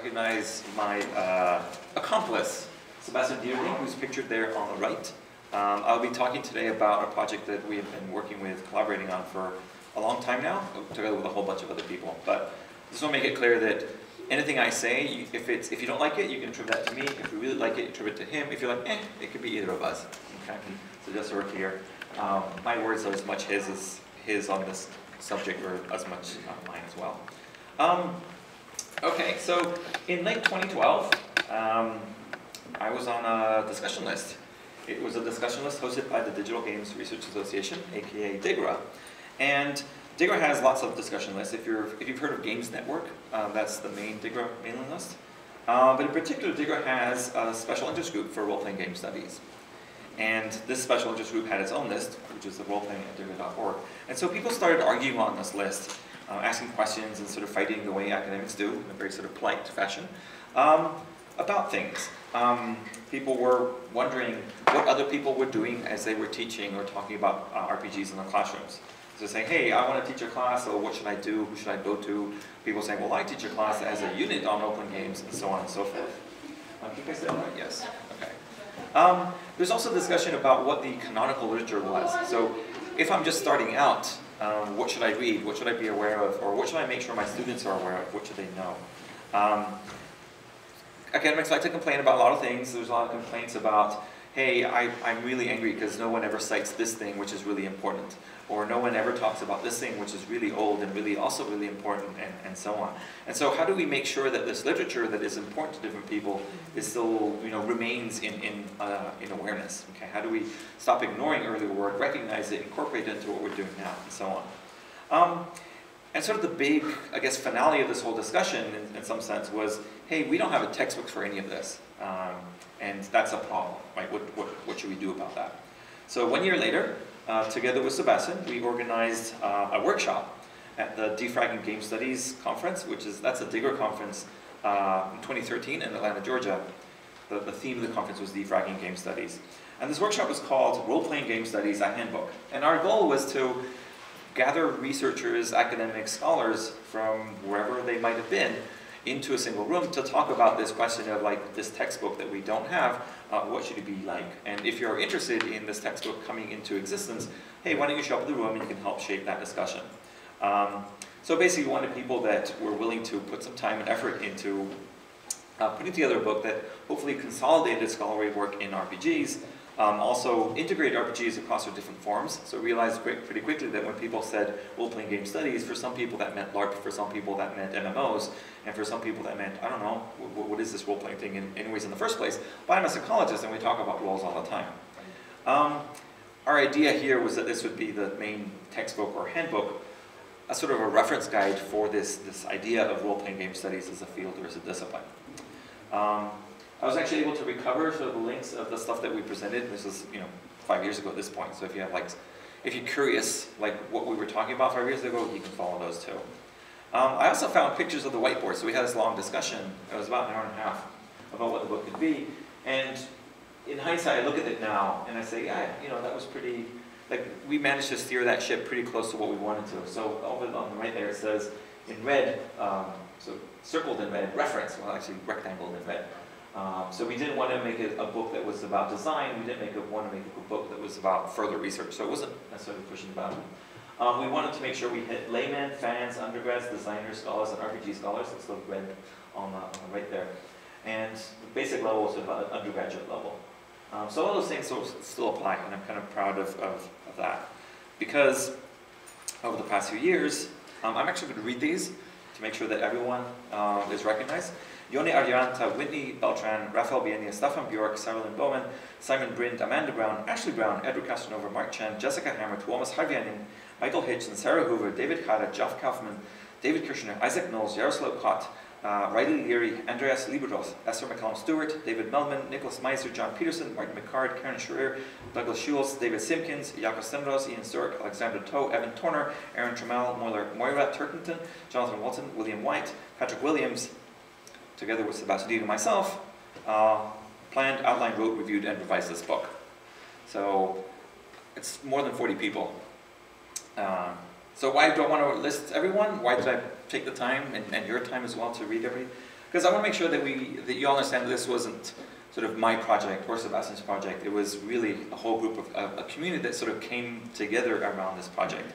recognize my accomplice, Sebastian Dierling, who's pictured there on the right. I'll be talking today about a project that we have been working with, collaborating on for a long time now, together with a whole bunch of other people. But I just want to make it clear that anything I say, if you don't like it, you can attribute that to me. If you really like it, attribute it to him. If you're like, it could be either of us. Okay? So just so we're clear, my words are as much his as his on this subject, or as much mine as well. Okay, so in late 2012, I was on a discussion list. It was a discussion list hosted by the Digital Games Research Association, aka DIGRA. And DIGRA has lots of discussion lists. If you've heard of Games Network, that's the main DIGRA mailing list. But in particular, DIGRA has a special interest group for role-playing game studies. And this special interest group had its own list, which is the roleplaying@digra.org. And so people started arguing on this list, asking questions and sort of fighting the way academics do, in a very sort of polite fashion, about things. People were wondering what other people were doing as they were teaching or talking about RPGs in their classrooms. So saying, hey, I want to teach a class, so what should I do? Who should I go to? People saying, well, I teach a class as a unit on open games, and so on and so forth. I think I said that right? Yes. Okay. There's also discussion about what the canonical literature was. So if I'm just starting out, what should I read? What should I be aware of? Or what should I make sure my students are aware of? What should they know? Academics like to complain about a lot of things. There's a lot of complaints about, hey, I'm really angry because no one ever cites this thing, which is really important. Or no one ever talks about this thing, which is really old and really also really important, and so on. And so how do we make sure that this literature that is important to different people is still, remains in awareness? Okay, how do we stop ignoring earlier work, recognize it, incorporate it into what we're doing now, and so on? And sort of the big, I guess, finale of this whole discussion, in some sense, was, hey, we don't have a textbook for any of this, and that's a problem, right? What should we do about that? So 1 year later, together with Sebastian, we organized a workshop at the Defragging Game Studies Conference, that's a DIGRA conference in 2013 in Atlanta, Georgia. The theme of the conference was Defragging Game Studies. And this workshop was called Role-Playing Game Studies, a Handbook. And our goal was to gather researchers, academics, scholars from wherever they might have been into a single room to talk about this question of, like, this textbook that we don't have, what should it be like? And if you're interested in this textbook coming into existence, hey, why don't you show up at the room and you can help shape that discussion. So basically we wanted people that were willing to put some time and effort into putting together a book that hopefully consolidated scholarly work in RPGs, also integrate RPGs across their different forms. So realized pretty quickly that when people said role-playing game studies, for some people that meant LARP, for some people that meant MMOs, and for some people that meant, I don't know, what is this role-playing thing anyways in the first place? But I'm a psychologist and we talk about roles all the time. Our idea here was that this would be the main textbook or handbook, a sort of a reference guide for this idea of role-playing game studies as a field or as a discipline. I was actually able to recover sort of the links of the stuff that we presented. This was, 5 years ago at this point. So if you're curious, like what we were talking about 5 years ago, you can follow those too. I also found pictures of the whiteboard. So we had this long discussion. It was about an hour and a half about what the book could be. And in hindsight, I look at it now and I say, yeah, that was pretty. Like we managed to steer that ship pretty close to what we wanted to. So over on the right there, it says in red, so circled in red, reference. Well, actually rectangled in red. So we didn't want to make it a book that was about design. We didn't want to make a book that was about further research. So it wasn't necessarily pushing the boundary. We wanted to make sure we hit laymen, fans, undergrads, designers, scholars, and RPG scholars. It's the red on the right there. And the basic level was about an undergraduate level. So all those things still apply, and I'm kind of proud of that. Because over the past few years, I'm actually going to read these to make sure that everyone is recognized. Yoni Arianta, Whitney Beltran, Raphael Bienia, Stefan Bjork, Sarah-Lynn Bowman, Simon Brind, Amanda Brown, Ashley Brown, Edward Casanova, Mark Chen, Jessica Hammer, Tuomas Harvianen, Michael Hitchens, Sarah Hoover, David Kara, Jeff Kaufman, David Kirshner, Isaac Knowles, Jaroslav Kott, Riley Leary, Andreas Libros, Esther McCallum Stewart, David Melman, Nicholas Meiser, John Peterson, Martin McCard, Karen Scherer, Douglas Schultz, David Simpkins, Jakob Stenros, Ian Stewart, Alexander Toe, Evan Torner, Aaron Trammell, Moira Turkington, Jonathan Walton, William White, Patrick Williams, together with Sebastian Dierling and myself, planned, outlined, wrote, reviewed, and revised this book. So it's more than 40 people. So why do I want to list everyone? Why did I take the time, and your time as well, to read Because I want to make sure that you all understand that this wasn't sort of my project or Sebastian's project. It was really a whole group of a community that sort of came together around this project.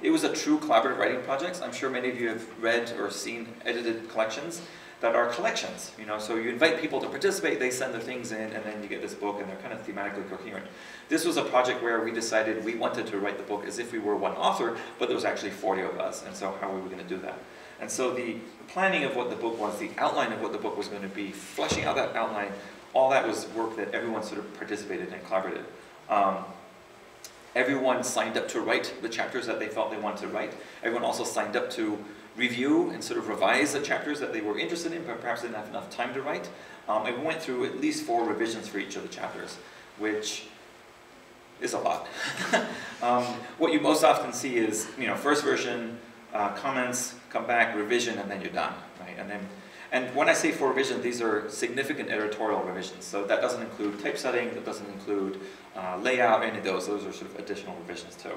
It was a true collaborative writing project. I'm sure many of you have read or seen edited collections that are collections. So you invite people to participate, they send their things in, and then you get this book, and they're kind of thematically coherent. This was a project where we decided we wanted to write the book as if we were one author, but there was actually 40 of us, and so how were we going to do that? And so the planning of what the book was, the outline of what the book was going to be, fleshing out that outline, all that was work that everyone sort of participated and collaborated. Everyone signed up to write the chapters that they felt they wanted to write. Everyone also signed up to review and sort of revise the chapters that they were interested in, but perhaps didn't have enough time to write. And we went through at least 4 revisions for each of the chapters, which is a lot. What you most often see is, first version, comments, come back, revision, and then you're done, right? And when I say 4 revisions, these are significant editorial revisions. So that doesn't include typesetting, that doesn't include layout, any of those. Those are sort of additional revisions too.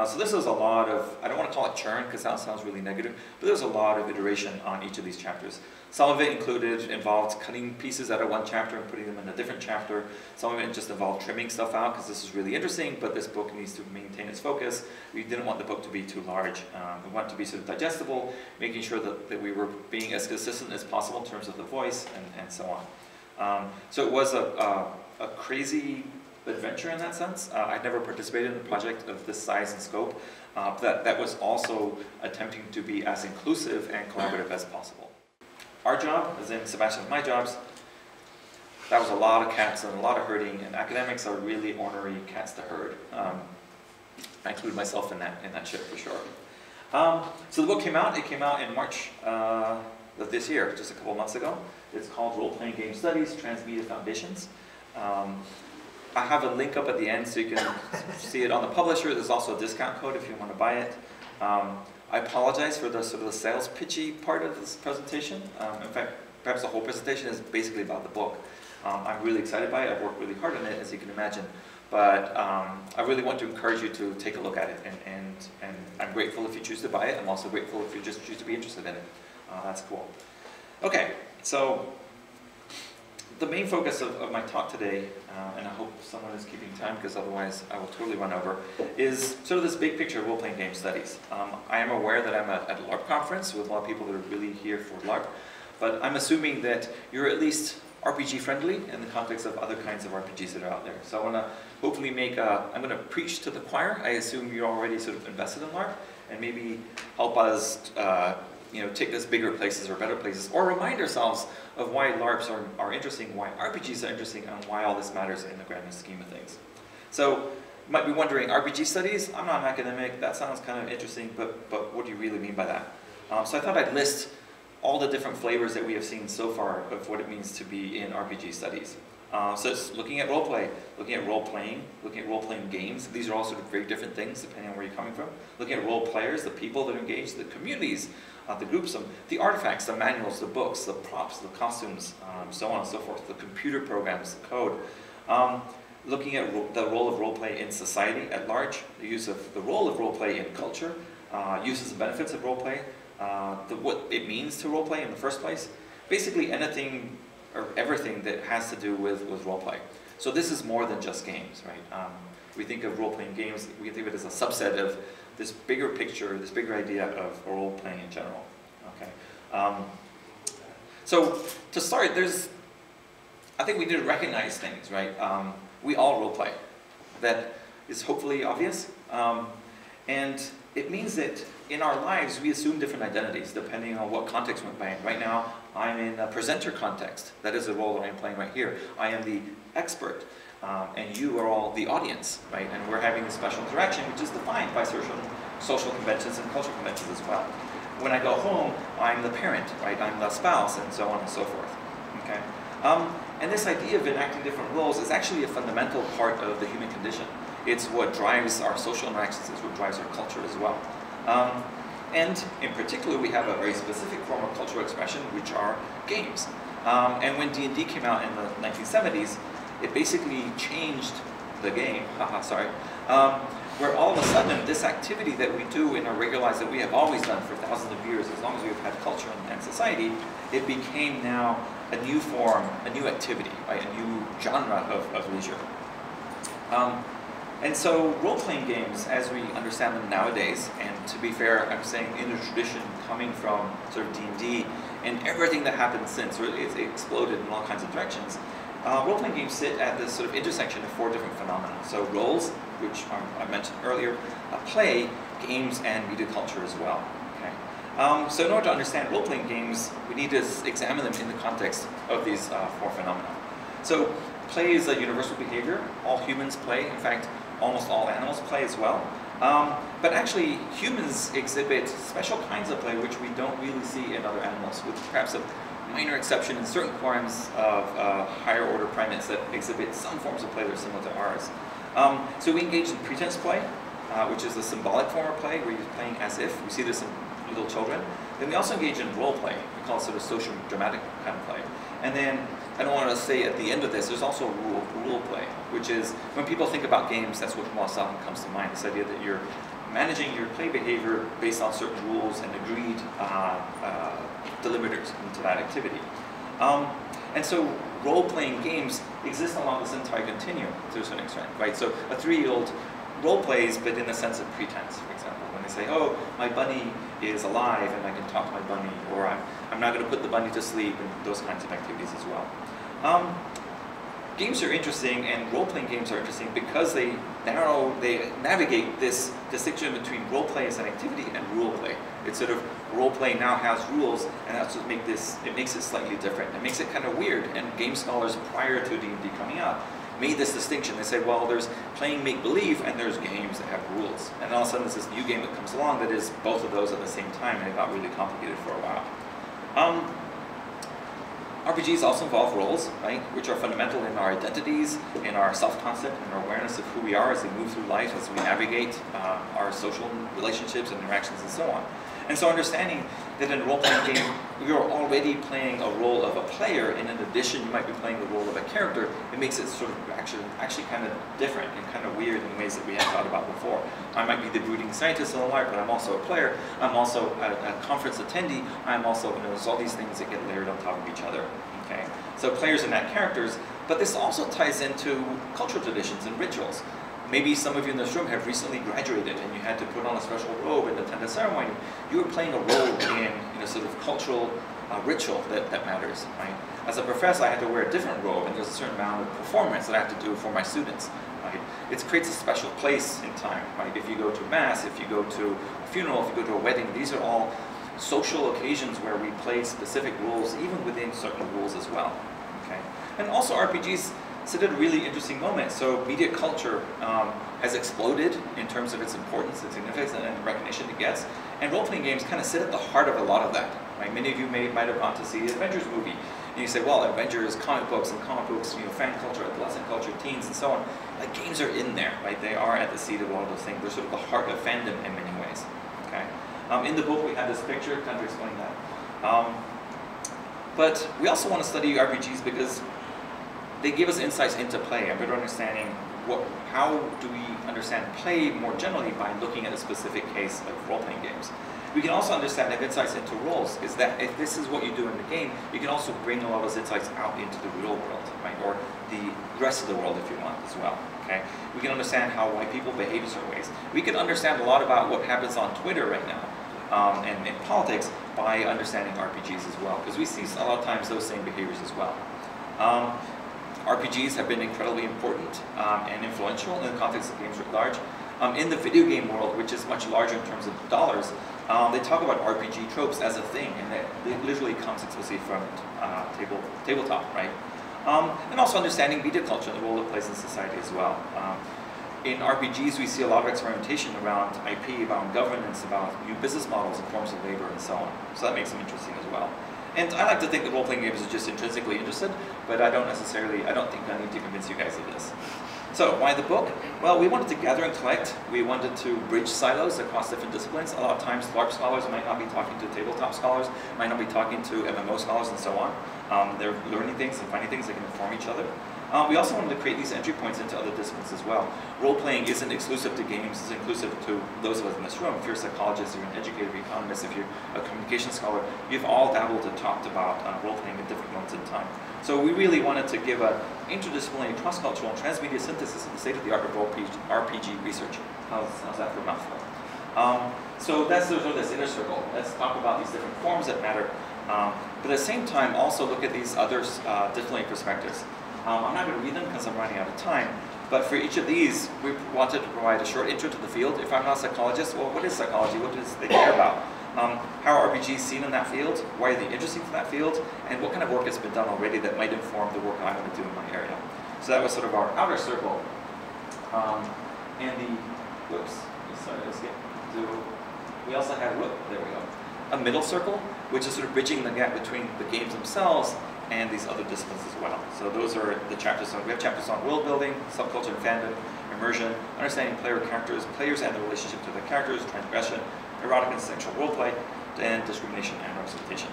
So this is a lot of, I don't want to call it churn because that sounds really negative, but there's a lot of iteration on each of these chapters. Some of it involved cutting pieces out of one chapter and putting them in a different chapter. Some of it just involved trimming stuff out because this is really interesting, but this book needs to maintain its focus. We didn't want the book to be too large. We want it to be sort of digestible, making sure that we were being as consistent as possible in terms of the voice and so on. So it was a crazy adventure in that sense. I'd never participated in a project of this size and scope. That was also attempting to be as inclusive and collaborative as possible. Our job, as in Sebastian's my jobs, that was a lot of cats and a lot of herding, and academics are really ornery cats to herd. I include myself in that ship for sure. So the book came out. It came out in March of this year, just a couple months ago. It's called Role-Playing Game Studies, Transmedia Foundations. I have a link up at the end so you can see it on the publisher. There's also a discount code if you want to buy it. I apologize for the sort of the sales pitchy part of this presentation. In fact, perhaps the whole presentation is basically about the book. I'm really excited by it. I've worked really hard on it, as you can imagine. But I really want to encourage you to take a look at it. And I'm grateful if you choose to buy it. I'm also grateful if you just choose to be interested in it. That's cool. Okay, so the main focus of my talk today, and I hope someone is keeping time because otherwise I will totally run over, is sort of this big picture of role-playing game studies. I am aware that I'm at a LARP conference with a lot of people that are really here for LARP, but I'm assuming that you're at least RPG friendly in the context of other kinds of RPGs that are out there. So I want to hopefully I'm going to preach to the choir. I assume you're already sort of invested in LARP, and maybe help us take us bigger places or better places, or remind ourselves of why LARPs are interesting, why RPGs are interesting, and why all this matters in the grand scheme of things. So you might be wondering, RPG studies? I'm not an academic, that sounds kind of interesting, but what do you really mean by that? So I thought I'd list all the different flavors that we have seen so far of what it means to be in RPG studies. So it's looking at role-play, looking at role-playing, looking at role-playing games. These are all sort of very different things depending on where you're coming from. Looking at role-players, the people that are engaged, the communities, the groups, the artifacts, the manuals, the books, the props, the costumes, so on and so forth, the computer programs, the code. Looking at the role of role-play in society at large, the role of role-play in culture, uses and benefits of role-play, what it means to role-play in the first place. Basically anything or everything that has to do with role-play. So this is more than just games, right? We think of role-playing games, we think of it as a subset of this bigger picture, this bigger idea of role-playing in general. Okay. So to start, I think we need to recognize things, right? We all role-play. That is hopefully obvious. And it means that in our lives, we assume different identities depending on what context we're playing. Right now, I'm in a presenter context. That is the role that I'm playing right here. I am the expert, and you are all the audience, right? And we're having a special interaction, which is defined by social conventions and cultural conventions as well. When I go home, I'm the parent, right? I'm the spouse, and so on and so forth. Okay. And this idea of enacting different roles is actually a fundamental part of the human condition. It's what drives our social interactions, it's what drives our culture as well. And in particular, we have a very specific form of cultural expression, which are games. And when D&D came out in the 1970s, it basically changed the game, where all of a sudden this activity that we do in our regular lives that we have always done for thousands of years, as long as we've had culture and society, it became now a new form, a new activity, right? A new genre of leisure. And so role-playing games, as we understand them nowadays, and to be fair, I'm saying in a tradition coming from sort of D&D, and everything that happened since, really, it's exploded in all kinds of directions. Role-playing games sit at this sort of intersection of 4 different phenomena. So roles, which I mentioned earlier, play, games, and media culture as well. Okay? So in order to understand role-playing games, we need to examine them in the context of these 4 phenomena. So play is a universal behavior. All humans play. In fact, almost all animals play as well. But actually, humans exhibit special kinds of play which we don't really see in other animals, with perhaps a minor exception in certain forms of higher order primates that exhibit some forms of play that are similar to ours. So we engage in pretense play, which is a symbolic form of play where you're playing as if. We see this in little children. Then we also engage in role play. We call it sort of social dramatic kind of play. And then, I don't want to say at the end of this, there's also rule play, which is when people think about games, that's what most often comes to mind, this idea that you're managing your play behavior based on certain rules and agreed delimiters into that activity. And so role-playing games exist along this entire continuum to a certain extent, right? So a 3-year-old role plays, but in the sense of pretense, for example. When they say, oh, my bunny is alive and I can talk to my bunny, or I'm not going to put the bunny to sleep, and those kinds of activities as well. Games are interesting, and role-playing games are interesting because they navigate this distinction between role play as an activity and rule play. It's sort of role play now has rules, and that's what makes it slightly different. It makes it kind of weird, and game scholars prior to D&D coming out made this distinction. They say, well, there's playing make-believe and there's games that have rules. And all of a sudden there's this new game that comes along that is both of those at the same time, and it got really complicated for a while. RPGs also involve roles, right, which are fundamental in our identities, in our self-concept, in our awareness of who we are as we move through life, as we navigate our social relationships and interactions and so on. And so understanding that in a role-playing game, you're already playing a role of a player, and in addition, you might be playing the role of a character, it makes it sort of actually kind of different and kind of weird in ways that we hadn't thought about before. I might be the brooding scientist in the life, but I'm also a player. I'm also a conference attendee. I'm also, there's all these things that get layered on top of each other. Okay, so players are not characters, but this also ties into cultural traditions and rituals. Maybe some of you in this room have recently graduated and you had to put on a special robe and attend a ceremony. You were playing a role in a sort of cultural ritual that matters, right? As a professor, I had to wear a different robe, and there's a certain amount of performance that I have to do for my students, right? It creates a special place in time, right? If you go to mass, if you go to a funeral, if you go to a wedding, these are all social occasions where we play specific rules, even within certain rules as well, okay? And also RPGs sit at a really interesting moment. So media culture has exploded in terms of its importance, its significance, and the recognition it gets. And role-playing games kind of sit at the heart of a lot of that. Right? Many of you might have gone to see the Avengers movie, and you say, well, Avengers, comic books, fan culture, adolescent culture, teens, and so on. Like, games are in there, right? They are at the seat of all of those things. They're sort of the heart of fandom in many ways. Okay. In the book, we have this picture, kind of explain that. But we also want to study RPGs because they give us insights into play, a better understanding how do we understand play more generally by looking at a specific case of role-playing games. We can also understand have insights into roles, is that if this is what you do in the game, you can also bring a lot of those insights out into the real world, right? Or the rest of the world if you want as well, okay? We can understand why people behave in certain ways. We can understand a lot about what happens on Twitter right now and in politics by understanding RPGs as well, because we see a lot of times those same behaviors as well. RPGs have been incredibly important and influential in the context of games writ large. In the video game world, which is much larger in terms of dollars, they talk about RPG tropes as a thing, and that it literally comes explicitly from tabletop, right? And also understanding media culture and the role it plays in society as well. In RPGs, we see a lot of experimentation around IP, around governance, about new business models and forms of labor, and so on. So that makes them interesting as well. And I like to think that role-playing games are just intrinsically interested, but I don't think I need to convince you guys of this. So, why the book? Well, we wanted to gather and collect. We wanted to bridge silos across different disciplines. A lot of times, LARP scholars might not be talking to tabletop scholars, might not be talking to MMO scholars, and so on. They're learning things and finding things that can inform each other. We also wanted to create these entry points into other disciplines as well. Role-playing isn't exclusive to games, it's inclusive to those of us in this room. If you're a psychologist, you're an educator, economist, if you're a communication scholar, you've all dabbled and talked about role-playing at different moments in time. So we really wanted to give an interdisciplinary, cross-cultural, and transmedia synthesis of the state-of-the-art of RPG research. How's that for a mouthful? So that's sort of this inner circle. Let's talk about these different forms that matter. But at the same time, also look at these other disciplinary perspectives. I'm not going to read them because I'm running out of time, but for each of these, we wanted to provide a short intro to the field. If I'm not a psychologist, well, what is psychology? What does they care about? How are RPGs seen in that field? Why are they interesting for that field? And what kind of work has been done already that might inform the work I want to do in my area? So that was sort of our outer circle. And the, whoops, sorry, let's get to, we also had, there we go, a middle circle, which is sort of bridging the gap between the games themselves and these other disciplines as well. So those are the chapters on, we have chapters on world building, subculture and fandom, immersion, understanding player characters, players and the relationship to the characters, transgression, erotic and sexual roleplay, and discrimination and representation.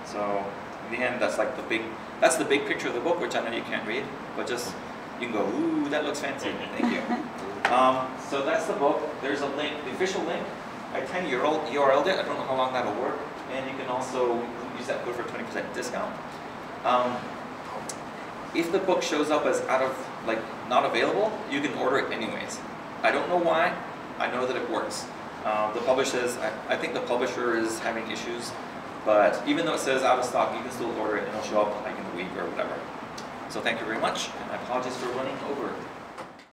So in the end, that's like the big picture of the book, which I know you can't read, but just, you can go, ooh, that looks fancy, thank you. So that's the book. There's a link, the official link. I tiny URL'd it, I don't know how long that'll work, and you can also use that code for a 20% discount. If the book shows up as not available, you can order it anyways. I don't know why, I know that it works. The publisher I think the publisher is having issues, but even though it says out of stock, you can still order it and it'll show up like in a week or whatever. So thank you very much, and my apologies for running over.